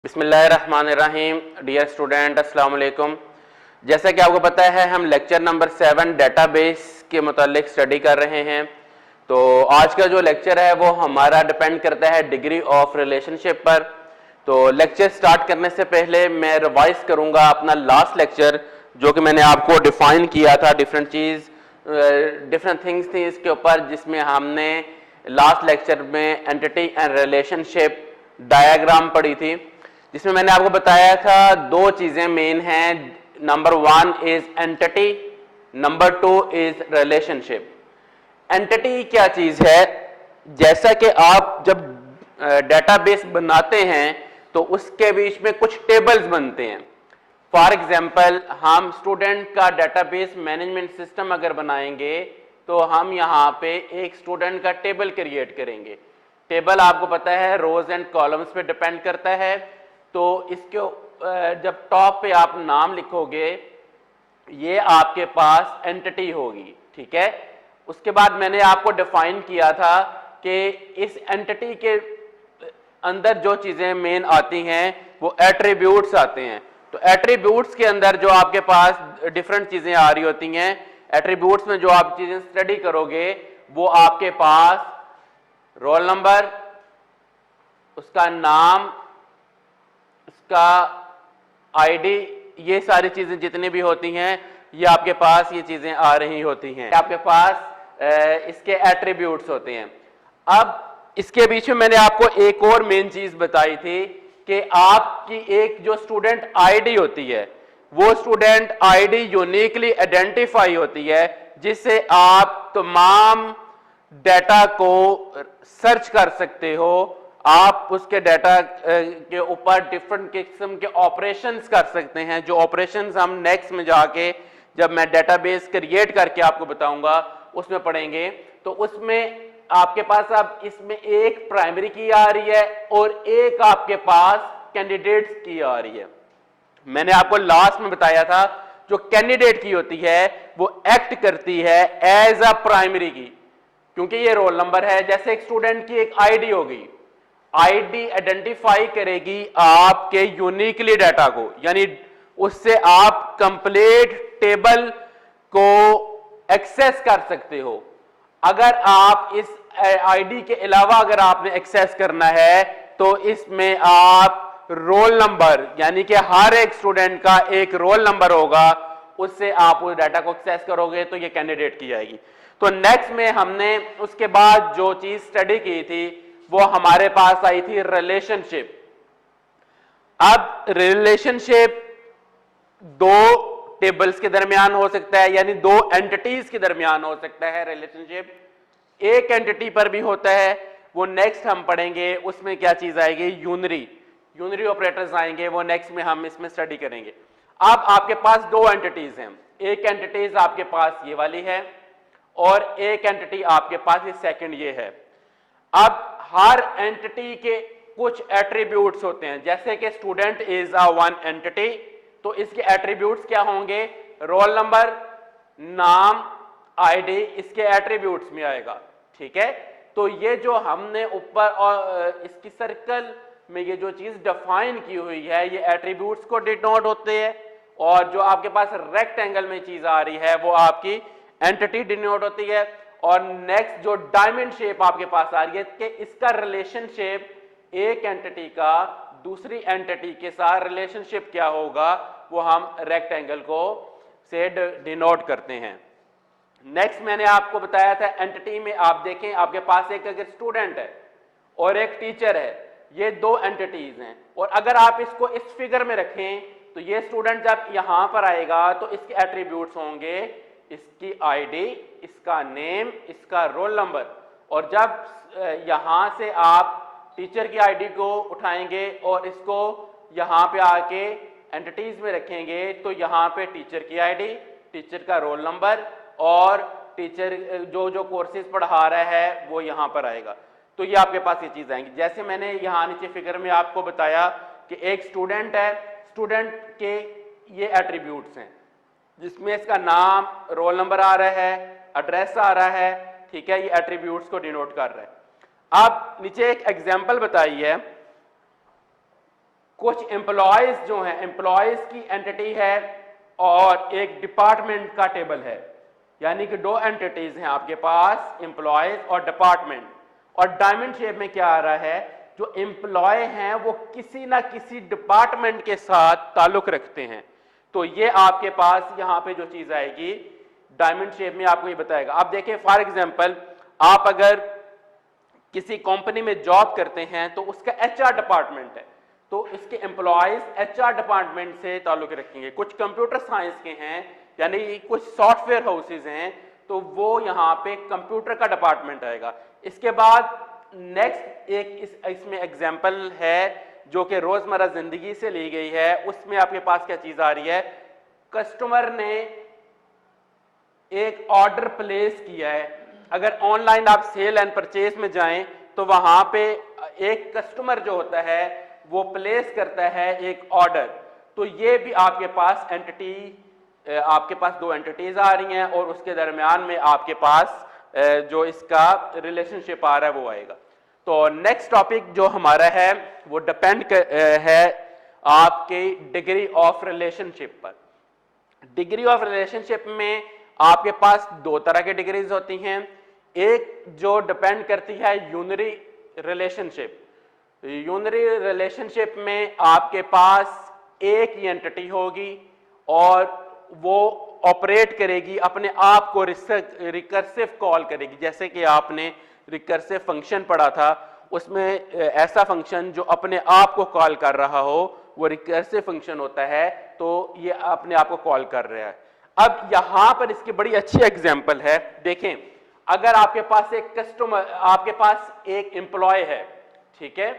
बिस्मिल्लाहिर्रहमानिर्रहीम। Dear student, अस्सलाम वालेकुम। जैसा कि आपको पता है हम लेक्चर नंबर 7 डेटाबेस के मुतालिक स्टडी कर रहे हैं। तो आज का जो लेक्चर है वो हमारा डिपेंड करता है डिग्री ऑफ रिलेशनशिप पर। तो लेक्चर स्टार्ट करने से पहले मैं रिवाइज करूंगा अपना लास्ट लेक्चर, जो कि मैंने आपको डिफाइन किया था। डिफरेंट थिंग्स थी इसके ऊपर, जिसमें हमने लास्ट लेक्चर में एंटिटी एंड रिलेशनशिप डायग्राम पढ़ी थी, जिसमें मैंने आपको बताया था दो चीजें मेन हैं। Number 1 is entity, number 2 is relationship. Entity क्या चीज है? जैसा कि आप जब डेटाबेस बनाते हैं तो उसके बीच में कुछ टेबल्स बनते हैं। फॉर एग्जाम्पल, हम स्टूडेंट का डेटाबेस मैनेजमेंट सिस्टम अगर बनाएंगे तो हम यहाँ पे एक स्टूडेंट का टेबल क्रिएट करेंगे। टेबल आपको पता है रोज एंड कॉलम्स पे डिपेंड करता है। तो इसके जब टॉप पे आप नाम लिखोगे, ये आपके पास एंटिटी होगी, ठीक है। उसके बाद मैंने आपको डिफाइन किया था कि इस एंटिटी के अंदर जो चीजें मेन आती हैं वो एट्रीब्यूट्स आते हैं। तो एट्रीब्यूट्स के अंदर जो आपके पास डिफरेंट चीजें आ रही होती हैं, एट्रीब्यूट्स में जो आप चीजें स्टडी करोगे वो आपके पास रोल नंबर, उसका नाम, उसका आईडी, ये सारी चीजें जितनी भी होती हैं ये आपके पास ये चीजें आ रही होती हैं। आपके पास इसके एट्रीब्यूट्स होते हैं। अब इसके बीच में मैंने आपको एक और मेन चीज बताई थी कि आपकी एक जो स्टूडेंट आईडी होती है वो स्टूडेंट आईडी यूनिकली आइडेंटिफाई होती है, जिससे आप तमाम डाटा को सर्च कर सकते हो। आप उसके डाटा के ऊपर डिफरेंट किस्म के ऑपरेशंस कर सकते हैं, जो ऑपरेशंस हम नेक्स्ट में जाके जब मैं डेटाबेस क्रिएट करके आपको बताऊंगा उसमें पढ़ेंगे। तो उसमें आपके पास अब इसमें एक प्राइमरी की आ रही है और एक आपके पास कैंडिडेट्स की आ रही है। मैंने आपको लास्ट में बताया था जो कैंडिडेट की होती है वो एक्ट करती है एज अ प्राइमरी की, क्योंकि ये रोल नंबर है। जैसे एक स्टूडेंट की एक आईडी होगी, आईडी आइडेंटिफाई करेगी आपके यूनिकली डाटा को, यानी उससे आप कंप्लीट टेबल को एक्सेस कर सकते हो। अगर आप इस आईडी के अलावा अगर आपने एक्सेस करना है तो इसमें आप रोल नंबर, यानी कि हर एक स्टूडेंट का एक रोल नंबर होगा, उससे आप उस डाटा को एक्सेस करोगे तो ये कैंडिडेट की जाएगी। तो नेक्स्ट में हमने उसके बाद जो चीज स्टडी की थी वो हमारे पास आई थी रिलेशनशिप। अब रिलेशनशिप दो टेबल्स के दरमियान हो सकता है, यानी दो एंटिटीज के दरमियान हो सकता है रिलेशनशिप। एक एंटिटी पर भी होता है, वो नेक्स्ट हम पढ़ेंगे। उसमें क्या चीज आएगी? यूनरी ऑपरेटर्स आएंगे, वो नेक्स्ट में हम इसमें स्टडी करेंगे। अब आपके पास दो एंटिटीज हैं। एक एंटिटीज आपके पास ये वाली है और एक एंटिटी आपके पास ये सेकंड ये है। अब हर एंटिटी के कुछ एट्रीब्यूट्स होते हैं, जैसे कि student is a one entity, तो इसके एट्रीब्यूट्स क्या होंगे? रोल नंबर, नाम, आईडी इसके एट्रीब्यूट्स में आएगा, ठीक है। तो ये जो हमने ऊपर और इसकी सर्कल में ये जो चीज डिफाइन की हुई है ये एट्रीब्यूट्स को डिनोट होते हैं, और जो आपके पास रेक्टेंगल में चीज आ रही है वो आपकी एंटिटी डिनोट होती है। और नेक्स्ट जो डायमंड शेप आपके पास आ रही है कि इसका रिलेशनशिप एक एंटिटी का दूसरी एंटिटी के साथ रिलेशनशिप क्या होगा, वो हम रेक्टेंगल को से डिनोट करते हैं। नेक्स्ट मैंने आपको बताया था एंटिटी में आप देखें आपके पास एक अगर स्टूडेंट है और एक टीचर है, ये दो एंटिटीज हैं। और अगर आप इसको इस फिगर में रखें तो ये स्टूडेंट जब यहां पर आएगा तो इसके एट्रीब्यूट्स होंगे इसकी आईडी, इसका नेम, इसका रोल नंबर। और जब यहां से आप टीचर की आईडी को उठाएंगे और इसको यहां पे आके एंटिटीज में रखेंगे तो यहां पे टीचर की आईडी, टीचर का रोल नंबर और टीचर जो जो कोर्सेज पढ़ा रहा है वो यहां पर आएगा। तो ये आपके पास ये चीज आएंगी। जैसे मैंने यहां नीचे फिगर में आपको बताया कि एक स्टूडेंट है, स्टूडेंट के ये एट्रीब्यूट्स हैं जिसमें इसका नाम, रोल नंबर आ रहा है, एड्रेस आ रहा है, ठीक है, ये एट्रीब्यूट्स को डिनोट कर रहा है। अब नीचे एक एग्जांपल बताई है कुछ एम्प्लॉयज जो हैं, एम्प्लॉयज की एंटिटी है और एक डिपार्टमेंट का टेबल है, यानी कि दो एंटिटीज हैं आपके पास, एम्प्लॉयज और डिपार्टमेंट। और डायमंड शेप में क्या आ रहा है, जो एम्प्लॉय हैं वो किसी ना किसी डिपार्टमेंट के साथ ताल्लुक रखते हैं। तो ये आपके पास यहां पे जो चीज आएगी डायमंड शेप में आपको ये बताएगा। आप देखें फॉर एग्जांपल, आप अगर किसी कंपनी में जॉब करते हैं तो उसका एचआर डिपार्टमेंट है, तो इसके एम्प्लॉयज एचआर डिपार्टमेंट से ताल्लुक रखेंगे। कुछ कंप्यूटर साइंस के हैं, यानी कुछ सॉफ्टवेयर हाउसेज हैं, तो वो यहाँ पे कंप्यूटर का डिपार्टमेंट आएगा। इसके बाद नेक्स्ट एक इसमें एग्जांपल है जो कि रोजमर्रा जिंदगी से ली गई है, उसमें आपके पास क्या चीज आ रही है, कस्टमर ने एक ऑर्डर प्लेस किया है। अगर ऑनलाइन आप सेल एंड परचेज में जाएं तो वहां पे एक कस्टमर जो होता है वो प्लेस करता है एक ऑर्डर, तो ये भी आपके पास एंटिटी, आपके पास दो एंटिटीज आ रही हैं और उसके दरमियान में आपके पास जो इसका रिलेशनशिप आ रहा है वो आएगा। तो नेक्स्ट टॉपिक जो हमारा है वो डिपेंड है आपके डिग्री ऑफ रिलेशनशिप पर। डिग्री ऑफ रिलेशनशिप में आपके पास दो तरह की डिग्रीज होती हैं, एक जो डिपेंड करती है यूनरी रिलेशनशिप। यूनरी रिलेशनशिप में आपके पास एक ही एंटिटी होगी और वो ऑपरेट करेगी, अपने आप को रिकर्सिव कॉल करेगी। जैसे कि आपने रिकर्सिव फंक्शन पढ़ा था, उसमें ऐसा फंक्शन जो अपने आप को कॉल कर रहा हो वो रिकर्सिव फंक्शन होता है, तो ये अपने आप को कॉल कर रहा है। अब यहां पर इसकी बड़ी अच्छी एग्जांपल है, देखें अगर आपके पास एक कस्टमर, आपके पास एक एम्प्लॉय है, ठीक है,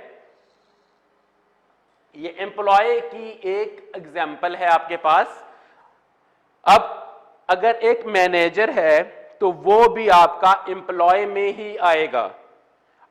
ये एम्प्लॉय की एक एग्जांपल है आपके पास। अब अगर एक मैनेजर है तो वो भी आपका एम्प्लॉय में ही आएगा।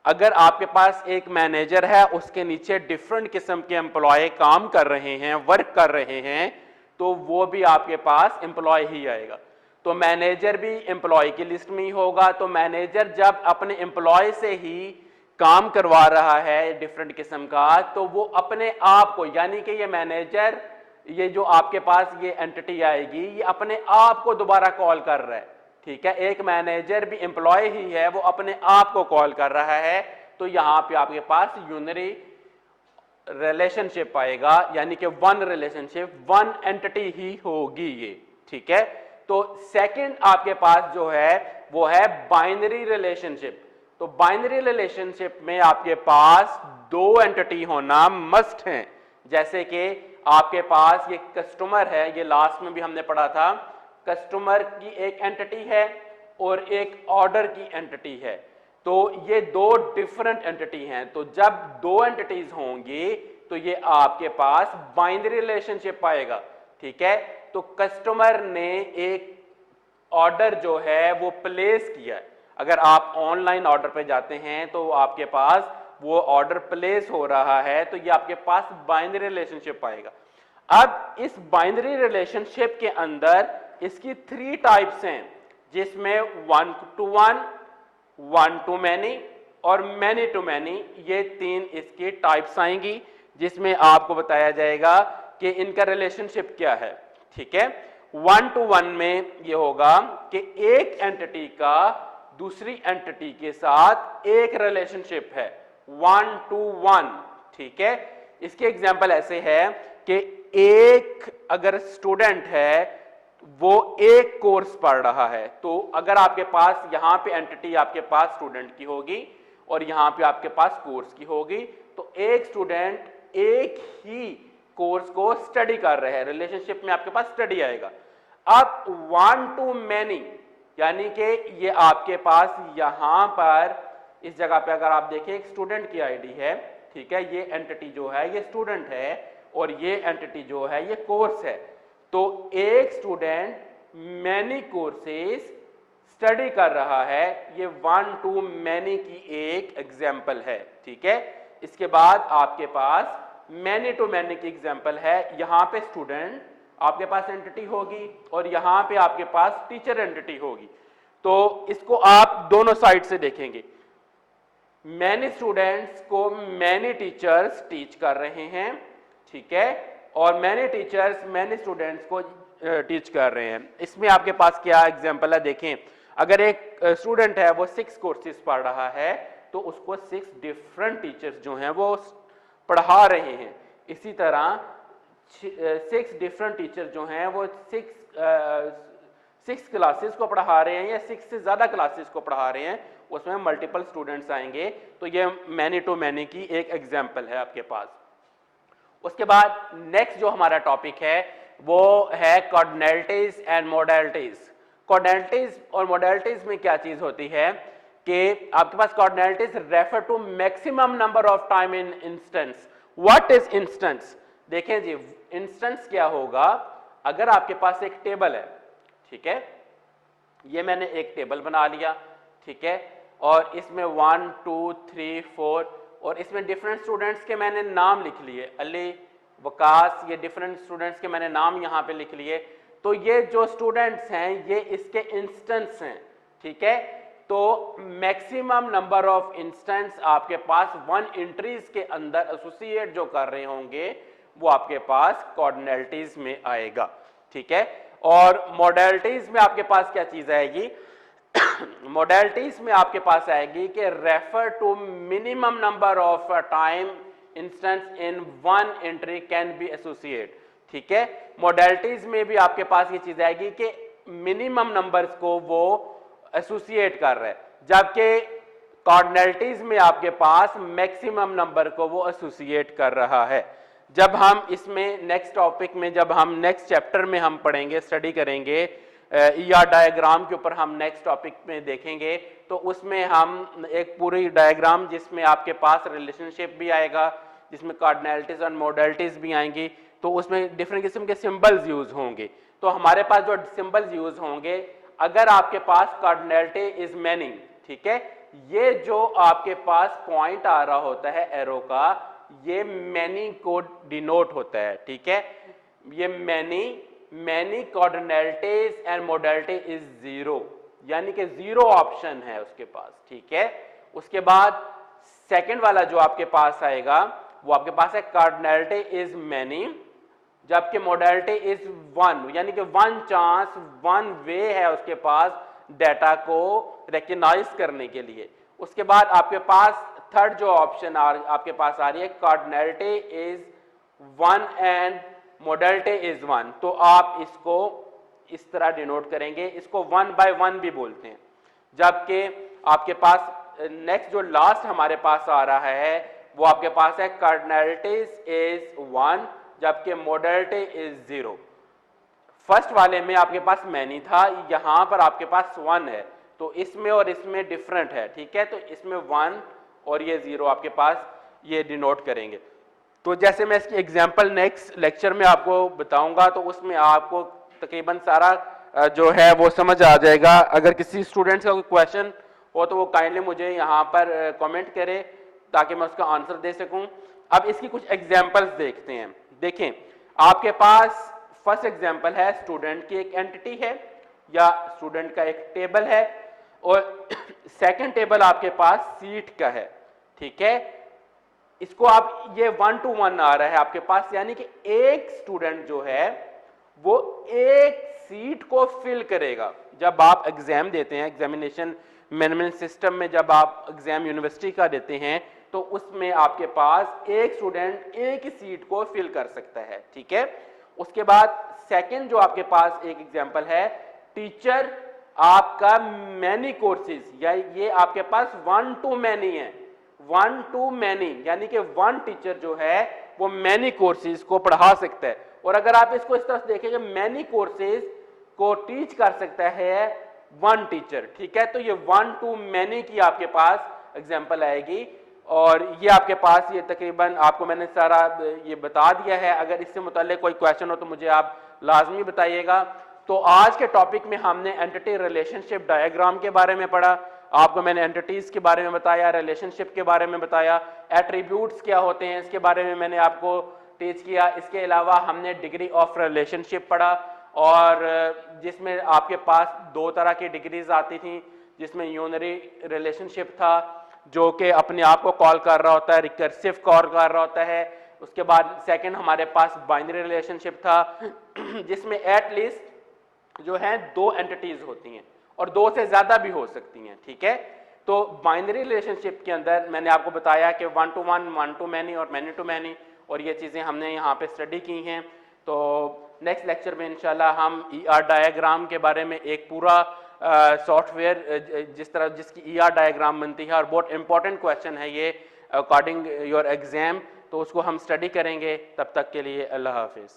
अगर आपके पास एक मैनेजर है, उसके नीचे डिफरेंट किस्म के एम्प्लॉय काम कर रहे हैं, वर्क कर रहे हैं, तो वो भी आपके पास एम्प्लॉय ही आएगा। तो मैनेजर भी एम्प्लॉय की लिस्ट में ही होगा। तो मैनेजर जब अपने एम्प्लॉय से ही काम करवा रहा है डिफरेंट किस्म का, तो वो अपने आप को, यानी कि ये मैनेजर, ये जो आपके पास ये एंटिटी आएगी, ये अपने आप को दोबारा कॉल कर रहा है, ठीक है। एक मैनेजर भी एम्प्लॉय ही है, वो अपने आप को कॉल कर रहा है, तो यहां पे आपके पास यूनरी रिलेशनशिप आएगा, यानी कि वन रिलेशनशिप, वन एंटिटी ही होगी ये, ठीक है। तो सेकंड आपके पास जो है वो है बाइनरी रिलेशनशिप। तो बाइनरी रिलेशनशिप में आपके पास दो एंटिटी होना मस्ट है। जैसे कि आपके पास ये कस्टमर है, ये लास्ट में भी हमने पढ़ा था, कस्टमर की एक एंटिटी है और एक ऑर्डर की एंटिटी है। तो ये दो डिफरेंट एंटिटी हैं। तो जब दो एंटिटीज होंगी तो ये आपके पास बाइनरी रिलेशनशिप आएगा, ठीक है। तो कस्टमर ने एक ऑर्डर जो है वो प्लेस किया है। अगर आप ऑनलाइन ऑर्डर पे जाते हैं तो आपके पास वो ऑर्डर प्लेस हो रहा है, तो ये आपके पास बाइनरी रिलेशनशिप आएगा। अब इस बाइनरी रिलेशनशिप के अंदर इसकी थ्री टाइप्स हैं, जिसमें one two one, one two many और मैनी टू मैनी, ये तीन इसकी टाइप्स आएंगी, जिसमें आपको बताया जाएगा कि इनका रिलेशनशिप क्या है, ठीक है। वन टू वन में ये होगा कि एक एंटिटी का दूसरी एंटिटी के साथ एक रिलेशनशिप है, वन टू वन, ठीक है। इसके एग्जाम्पल ऐसे है कि एक अगर स्टूडेंट है वो एक कोर्स पढ़ रहा है, तो अगर आपके पास यहां पे एंटिटी आपके पास स्टूडेंट की होगी और यहां पे आपके पास कोर्स की होगी, तो एक स्टूडेंट एक ही कोर्स को स्टडी कर रहे हैं, रिलेशनशिप में आपके पास स्टडी आएगा। अब वन टू मैनी, यानी कि ये आपके पास यहां पर इस जगह पे अगर आप देखें एक स्टूडेंट की आईडी है, ठीक है, ये एंटिटी जो है ये स्टूडेंट है और ये एंटिटी जो है ये कोर्स है। तो एक स्टूडेंट मैनी कोर्सेस स्टडी कर रहा है, ये वन टू मैनी की एक एग्जाम्पल है, ठीक है। इसके बाद आपके पास मैनी टू मैनी की एग्जाम्पल है, यहां पे स्टूडेंट आपके पास एंटिटी होगी और यहां पे आपके पास टीचर एंटिटी होगी। तो इसको आप दोनों साइड से देखेंगे, मैनी स्टूडेंट्स को मैनी टीचर्स टीच कर रहे हैं, ठीक है, और मैनी टीचर्स मैनी स्टूडेंट्स को टीच कर रहे हैं। इसमें आपके पास क्या एग्जांपल है, देखें, अगर एक स्टूडेंट है वो 6 कोर्सेज पढ़ रहा है तो उसको 6 डिफरेंट टीचर्स जो हैं वो पढ़ा रहे हैं। इसी तरह 6 डिफरेंट टीचर जो हैं वो 6 क्लासेस को पढ़ा रहे हैं या 6 से ज़्यादा क्लासेस को पढ़ा रहे हैं, उसमें मल्टीपल स्टूडेंट्स आएंगे। तो ये मैनी टू मैनी की एक एग्जाम्पल है आपके पास। उसके बाद नेक्स्ट जो हमारा टॉपिक है वो है कॉर्डिनलिटीज एंड मॉडलिटीज। कॉर्डिनलिटीज और मॉडलिटीज में क्या चीज होती है कि आपके पास cardinalities refer to maximum number of time in instance. What is instance? देखें जी, इंस्टेंस क्या होगा, अगर आपके पास एक टेबल है, ठीक है, ये मैंने एक टेबल बना लिया, ठीक है, और इसमें 1 2 3 4 और इसमें डिफरेंट स्टूडेंट्स के मैंने नाम लिख लिए, अली, वकास, ये डिफरेंट स्टूडेंट्स के मैंने नाम यहाँ पे लिख लिए। तो ये जो स्टूडेंट्स हैं ये इसके इंस्टेंस हैं, ठीक है। तो मैक्सिमम नंबर ऑफ इंस्टेंस आपके पास 1 एंट्रीज के अंदर एसोसिएट जो कर रहे होंगे वो आपके पास कॉर्डिनलिटीज में आएगा, ठीक है। और मॉडलिटीज में आपके पास क्या चीज आएगी? मॉडलिटीज में आपके पास आएगी कि refer to minimum number of time instance in 1 entry can be associate, ठीक है। मॉडलिटीज में भी आपके पास ये चीज आएगी कि मिनिमम नंबर्स को वो एसोसिएट कर रहा है, जबकि कॉर्डिनलिटीज में आपके पास मैक्सिमम नंबर को वो एसोसिएट कर रहा है। जब हम इसमें नेक्स्ट टॉपिक में, जब हम नेक्स्ट चैप्टर में हम पढ़ेंगे, स्टडी करेंगे या डायग्राम के ऊपर हम नेक्स्ट टॉपिक में देखेंगे, तो उसमें हम एक पूरी डायग्राम जिसमें आपके पास रिलेशनशिप भी आएगा, जिसमें कॉर्डिनलिटीज और मॉडलिटीज भी आएंगी, तो उसमें डिफरेंट किस्म के सिंबल्स यूज होंगे। तो हमारे पास जो सिंबल्स यूज होंगे, अगर आपके पास कॉर्डिनलिटी इज मैनी, ठीक है, ये जो आपके पास पॉइंट आ रहा होता है एरो का, ये मैनी को डिनोट होता है, ठीक है। ये मैनी कॉर्डिनलिटीज एंड मॉडलिटी इज 0, यानी कि 0 ऑप्शन है उसके पास, ठीक है। उसके बाद सेकंड वाला जो आपके पास आएगा वो आपके पास है कॉर्डिनलिटी इज मैनी, जबकि मॉडलिटी इज 1, यानी कि 1 चांस 1 वे है उसके पास डाटा को रिकॉग्नाइज करने के लिए। उसके बाद आपके पास थर्ड जो ऑप्शन आपके पास आ रही है, कॉर्डिनलिटी इज 1 एंड मॉडलिटी इज 1, तो आप इसको इस तरह डिनोट करेंगे, इसको 1 by 1 भी बोलते हैं। जबकि आपके पास नेक्स्ट जो लास्ट हमारे पास आ रहा है वो आपके पास है कॉर्डिनलिटीज इज 1 जबकि मॉडलिटी इज 0। फर्स्ट वाले में आपके पास मैनी था, यहां पर आपके पास 1 है, तो इसमें और इसमें डिफरेंट है, ठीक है। तो इसमें 1 और ये 0 आपके पास ये डिनोट करेंगे। तो जैसे मैं इसकी एग्जांपल नेक्स्ट लेक्चर में आपको बताऊंगा, तो उसमें आपको तकरीबन सारा जो है वो समझ आ जाएगा। अगर किसी स्टूडेंट्स का कोई क्वेश्चन हो तो वो काइंडली मुझे यहाँ पर कमेंट करे ताकि मैं उसका आंसर दे सकूं। अब इसकी कुछ एग्जांपल्स देखते हैं। देखें, आपके पास फर्स्ट एग्जांपल है, स्टूडेंट की एक एंटिटी है या स्टूडेंट का एक टेबल है, और सेकंड टेबल आपके पास सीट का है, ठीक है। इसको आप ये 1 to 1 आ रहा है आपके पास, यानी कि एक स्टूडेंट जो है वो एक सीट को फिल करेगा। जब आप एग्जाम देते हैं, एग्जामिनेशन मैनेजमेंट सिस्टम में जब आप एग्जाम यूनिवर्सिटी का देते हैं, तो उसमें आपके पास एक स्टूडेंट एक ही सीट को फिल कर सकता है, ठीक है। उसके बाद सेकंड जो आपके पास एक एग्जांपल है, टीचर आपका मैनी कोर्सेज, या ये आपके पास 1 to many है, 1 to many, यानी कि 1 टीचर जो है वो मैनी कोर्सेज को पढ़ा सकता है। और अगर आप इसको इस तरह से देखेंगे, मैनी कोर्सेज को टीच कर सकता है 1 टीचर, ठीक है। तो ये 1 to many की आपके पास एग्जांपल आएगी, और ये आपके पास ये तकरीबन आपको मैंने सारा ये बता दिया है। अगर इससे मुताल्लिक कोई क्वेश्चन हो तो मुझे आप लाजमी बताइएगा। तो आज के टॉपिक में हमने एंटिटी रिलेशनशिप डायग्राम के बारे में पढ़ा, आपको मैंने एंटिटीज के बारे में बताया, रिलेशनशिप के बारे में बताया, एट्रीब्यूट्स क्या होते हैं इसके बारे में मैंने आपको टीच किया। इसके अलावा हमने डिग्री ऑफ रिलेशनशिप पढ़ा, और जिसमें आपके पास 2 तरह की डिग्रीज आती थी, जिसमें यूनरी रिलेशनशिप था जो कि अपने आप को कॉल कर रहा होता है, रिकर्सिव कॉल कर रहा होता है, उसके बाद सेकंड हमारे पास बाइनरी रिलेशनशिप था जिसमें एटलीस्ट जो है 2 एंटिटीज होती हैं और 2 से ज्यादा भी हो सकती हैं, ठीक है। तो बाइनरी रिलेशनशिप के अंदर मैंने आपको बताया कि 1 to 1, 1 to many और many to many, और ये चीज़ें हमने यहाँ पे स्टडी की हैं। तो नेक्स्ट लेक्चर में इंशाल्लाह हम ER डायग्राम के बारे में एक पूरा सॉफ्टवेयर जिसकी ER डायग्राम बनती है और बहुत इंपॉर्टेंट क्वेश्चन है ये अकॉर्डिंग योर एग्जाम, तो उसको हम स्टडी करेंगे। तब तक के लिए अल्लाह हाफिज़।